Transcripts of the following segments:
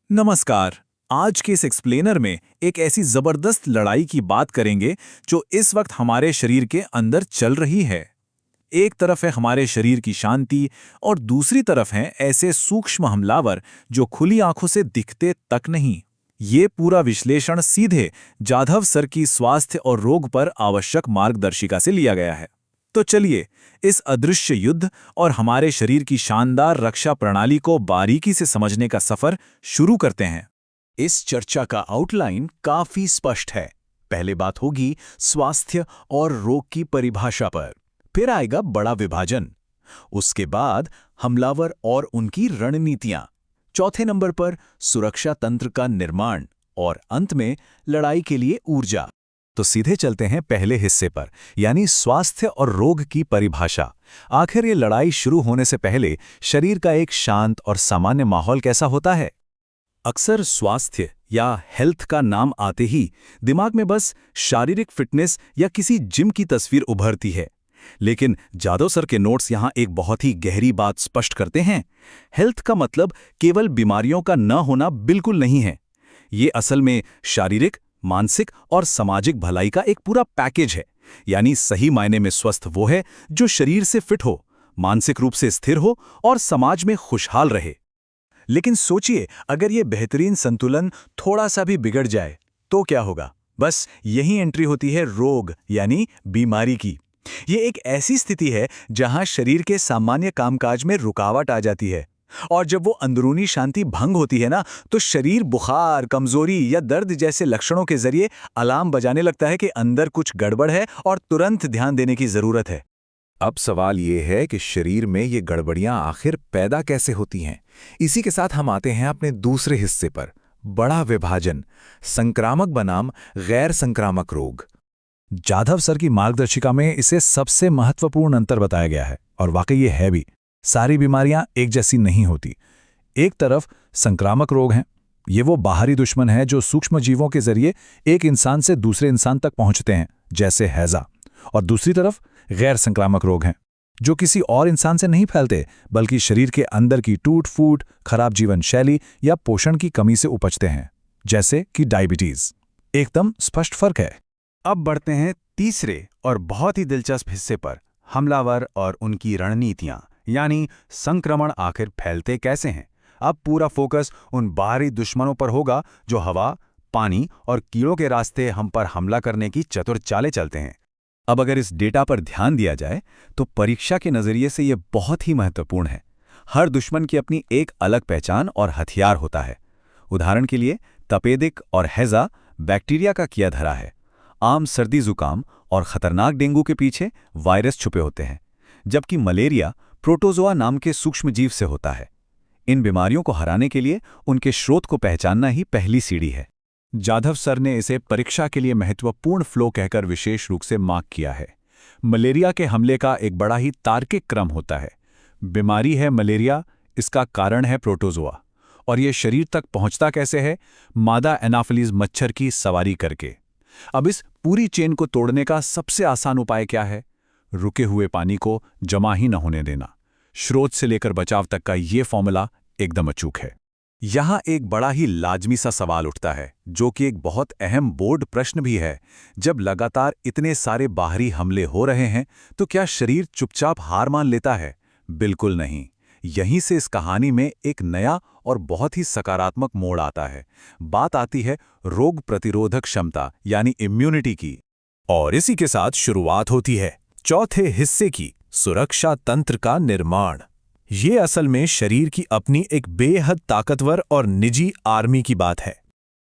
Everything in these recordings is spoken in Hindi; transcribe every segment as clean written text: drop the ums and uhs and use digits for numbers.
नमस्कार। आज के इस एक्सप्लेनर में एक ऐसी जबरदस्त लड़ाई की बात करेंगे जो इस वक्त हमारे शरीर के अंदर चल रही है। एक तरफ है हमारे शरीर की शांति और दूसरी तरफ हैं ऐसे सूक्ष्म हमलावर जो खुली आंखों से दिखते तक नहीं। ये पूरा विश्लेषण सीधे जाधव सर की स्वास्थ्य और रोग पर आवश्यक मार्गदर्शिका से लिया गया है। तो चलिए इस अदृश्य युद्ध और हमारे शरीर की शानदार रक्षा प्रणाली को बारीकी से समझने का सफर शुरू करते हैं। इस चर्चा का आउटलाइन काफी स्पष्ट है। पहले बात होगी स्वास्थ्य और रोग की परिभाषा पर, फिर आएगा बड़ा विभाजन, उसके बाद हमलावर और उनकी रणनीतियां, चौथे नंबर पर सुरक्षा तंत्र का निर्माण और अंत में लड़ाई के लिए ऊर्जा। तो सीधे चलते हैं पहले हिस्से पर, यानी स्वास्थ्य और रोग की परिभाषा। आखिर ये लड़ाई शुरू होने से पहले शरीर का एक शांत और सामान्य माहौल कैसा होता है? अक्सर स्वास्थ्य या हेल्थ का नाम आते ही दिमाग में बस शारीरिक फिटनेस या किसी जिम की तस्वीर उभरती है। लेकिन जाधव सर के नोट्स यहाँ एक बहुत ही गहरी बात स्पष्ट करते हैं। हेल्थ का मतलब केवल बीमारियों का न होना बिल्कुल नहीं है। ये असल में शारीरिक, मानसिक और सामाजिक भलाई का एक पूरा पैकेज है। यानी सही मायने में स्वस्थ वो है जो शरीर से फिट हो, मानसिक रूप से स्थिर हो और समाज में खुशहाल रहे। लेकिन सोचिए, अगर ये बेहतरीन संतुलन थोड़ा सा भी बिगड़ जाए तो क्या होगा? बस यही एंट्री होती है रोग यानी बीमारी की। ये एक ऐसी स्थिति है जहां शरीर के सामान्य कामकाज में रुकावट आ जाती है, और जब वो अंदरूनी शांति भंग होती है ना, तो शरीर बुखार, कमजोरी या दर्द जैसे लक्षणों के जरिए अलार्म बजाने लगता है कि अंदर कुछ गड़बड़ है और तुरंत ध्यान देने की जरूरत है। अब सवाल ये है कि शरीर में ये गड़बड़ियां आखिर पैदा कैसे होती हैं। इसी के साथ हम आते हैं अपने दूसरे हिस्से पर, बड़ा विभाजन, संक्रामक बनाम गैर संक्रामक रोग। जाधव सर की मार्गदर्शिका में इसे सबसे महत्वपूर्ण अंतर बताया गया है, और वाकई ये है भी। सारी बीमारियां एक जैसी नहीं होती। एक तरफ संक्रामक रोग हैं, ये वो बाहरी दुश्मन हैं जो सूक्ष्म जीवों के जरिए एक इंसान से दूसरे इंसान तक पहुंचते हैं, जैसे हैजा। और दूसरी तरफ गैर संक्रामक रोग हैं जो किसी और इंसान से नहीं फैलते, बल्कि शरीर के अंदर की टूट फूट, खराब जीवन शैली या पोषण की कमी से उपजते हैं, जैसे कि डायबिटीज। एकदम स्पष्ट फर्क है। अब बढ़ते हैं तीसरे और बहुत ही दिलचस्प हिस्से पर, हमलावर और उनकी रणनीतियां, यानी संक्रमण आखिर फैलते कैसे हैं। अब पूरा फोकस उन बाहरी दुश्मनों पर होगा जो हवा, पानी और कीड़ों के रास्ते हम पर हमला करने की चतुर चालें चलते हैं। अब अगर इस डेटा पर ध्यान दिया जाए तो परीक्षा के नजरिए से यह बहुत ही महत्वपूर्ण है। हर दुश्मन की अपनी एक अलग पहचान और हथियार होता है। उदाहरण के लिए तपेदिक और हैजा बैक्टीरिया का किया धरा है। आम सर्दी जुकाम और खतरनाक डेंगू के पीछे वायरस छुपे होते हैं, जबकि मलेरिया प्रोटोजोआ नाम के सूक्ष्म जीव से होता है। इन बीमारियों को हराने के लिए उनके स्रोत को पहचानना ही पहली सीढ़ी है। जाधव सर ने इसे परीक्षा के लिए महत्वपूर्ण फ्लो कहकर विशेष रूप से मार्क किया है। मलेरिया के हमले का एक बड़ा ही तार्किक क्रम होता है। बीमारी है मलेरिया, इसका कारण है प्रोटोजोआ, और यह शरीर तक पहुंचता कैसे है? मादा एनाफिलीज मच्छर की सवारी करके। अब इस पूरी चेन को तोड़ने का सबसे आसान उपाय क्या है? रुके हुए पानी को जमा ही न होने देना। स्रोत से लेकर बचाव तक का ये फॉर्मूला एकदम अचूक है। यहाँ एक बड़ा ही लाजमी सा सवाल उठता है, जो कि एक बहुत अहम बोर्ड प्रश्न भी है। जब लगातार इतने सारे बाहरी हमले हो रहे हैं, तो क्या शरीर चुपचाप हार मान लेता है? बिल्कुल नहीं। यहीं से इस कहानी में एक नया और बहुत ही सकारात्मक मोड़ आता है। बात आती है रोग प्रतिरोधक क्षमता यानी इम्यूनिटी की। और इसी के साथ शुरुआत होती है चौथे हिस्से की, सुरक्षा तंत्र का निर्माण। ये असल में शरीर की अपनी एक बेहद ताकतवर और निजी आर्मी की बात है।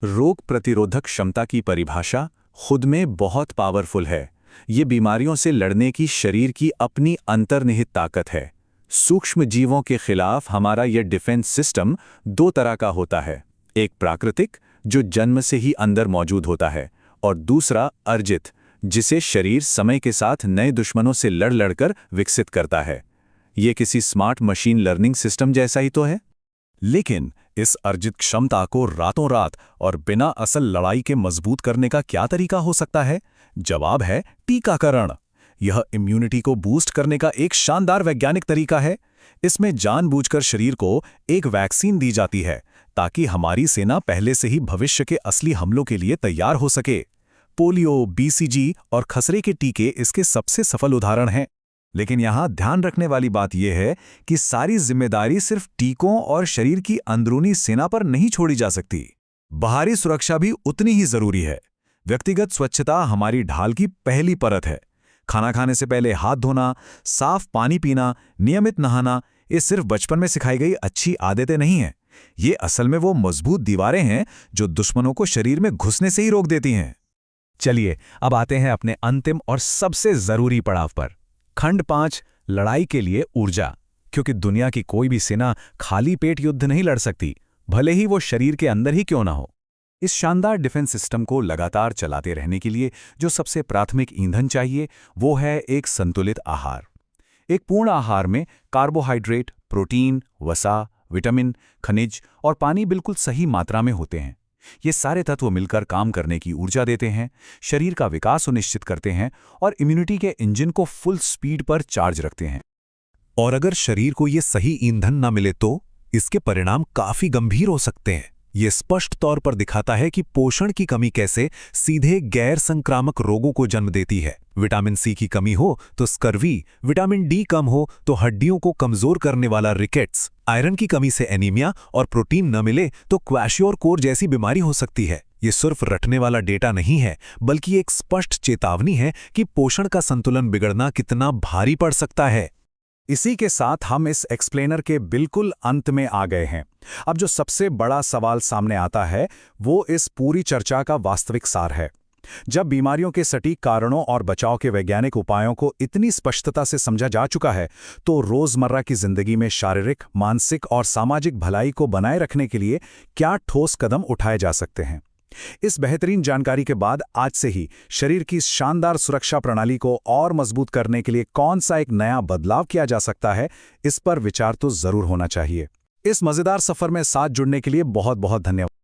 रोग प्रतिरोधक क्षमता की परिभाषा खुद में बहुत पावरफुल है। ये बीमारियों से लड़ने की शरीर की अपनी अंतर्निहित ताकत है। सूक्ष्म जीवों के खिलाफ हमारा यह डिफेंस सिस्टम दो तरह का होता है। एक प्राकृतिक, जो जन्म से ही अंदर मौजूद होता है, और दूसरा अर्जित, जिसे शरीर समय के साथ नए दुश्मनों से लड़ लड़कर विकसित करता है। ये किसी स्मार्ट मशीन लर्निंग सिस्टम जैसा ही तो है। लेकिन इस अर्जित क्षमता को रातों रात और बिना असल लड़ाई के मजबूत करने का क्या तरीका हो सकता है? जवाब है टीकाकरण। यह इम्यूनिटी को बूस्ट करने का एक शानदार वैज्ञानिक तरीका है। इसमें जानबूझकर शरीर को एक वैक्सीन दी जाती है ताकि हमारी सेना पहले से ही भविष्य के असली हमलों के लिए तैयार हो सके। पोलियो, बीसीजी और खसरे के टीके इसके सबसे सफल उदाहरण हैं। लेकिन यहाँ ध्यान रखने वाली बात यह है कि सारी जिम्मेदारी सिर्फ टीकों और शरीर की अंदरूनी सेना पर नहीं छोड़ी जा सकती। बाहरी सुरक्षा भी उतनी ही जरूरी है। व्यक्तिगत स्वच्छता हमारी ढाल की पहली परत है। खाना खाने से पहले हाथ धोना, साफ पानी पीना, नियमित नहाना, ये सिर्फ बचपन में सिखाई गई अच्छी आदतें नहीं हैं। ये असल में वो मजबूत दीवारें हैं जो दुश्मनों को शरीर में घुसने से ही रोक देती हैं। चलिए अब आते हैं अपने अंतिम और सबसे जरूरी पड़ाव पर। खंड 5, लड़ाई के लिए ऊर्जा। क्योंकि दुनिया की कोई भी सेना खाली पेट युद्ध नहीं लड़ सकती, भले ही वो शरीर के अंदर ही क्यों ना हो। इस शानदार डिफेंस सिस्टम को लगातार चलाते रहने के लिए जो सबसे प्राथमिक ईंधन चाहिए वो है एक संतुलित आहार। एक पूर्ण आहार में कार्बोहाइड्रेट, प्रोटीन, वसा, विटामिन, खनिज और पानी बिल्कुल सही मात्रा में होते हैं। ये सारे तत्व मिलकर काम करने की ऊर्जा देते हैं, शरीर का विकास सुनिश्चित करते हैं और इम्यूनिटी के इंजन को फुल स्पीड पर चार्ज रखते हैं। और अगर शरीर को ये सही ईंधन न मिले तो इसके परिणाम काफी गंभीर हो सकते हैं। ये स्पष्ट तौर पर दिखाता है कि पोषण की कमी कैसे सीधे गैर संक्रामक रोगों को जन्म देती है। विटामिन सी की कमी हो तो स्कर्वी, विटामिन डी कम हो तो हड्डियों को कमजोर करने वाला रिकेट्स, आयरन की कमी से एनीमिया और प्रोटीन न मिले तो क्वैशियोर जैसी बीमारी हो सकती है। ये सिर्फ रटने वाला डेटा नहीं है, बल्कि एक स्पष्ट चेतावनी है कि पोषण का संतुलन बिगड़ना कितना भारी पड़ सकता है। इसी के साथ हम इस एक्सप्लेनर के बिल्कुल अंत में आ गए हैं। अब जो सबसे बड़ा सवाल सामने आता है वो इस पूरी चर्चा का वास्तविक सार है। जब बीमारियों के सटीक कारणों और बचाव के वैज्ञानिक उपायों को इतनी स्पष्टता से समझा जा चुका है, तो रोजमर्रा की जिंदगी में शारीरिक, मानसिक और सामाजिक भलाई को बनाए रखने के लिए क्या ठोस कदम उठाए जा सकते हैं। इस बेहतरीन जानकारी के बाद आज से ही शरीर की इस शानदार सुरक्षा प्रणाली को और मजबूत करने के लिए कौन सा एक नया बदलाव किया जा सकता है, इस पर विचार तो जरूर होना चाहिए। इस मजेदार सफर में साथ जुड़ने के लिए बहुत बहुत धन्यवाद।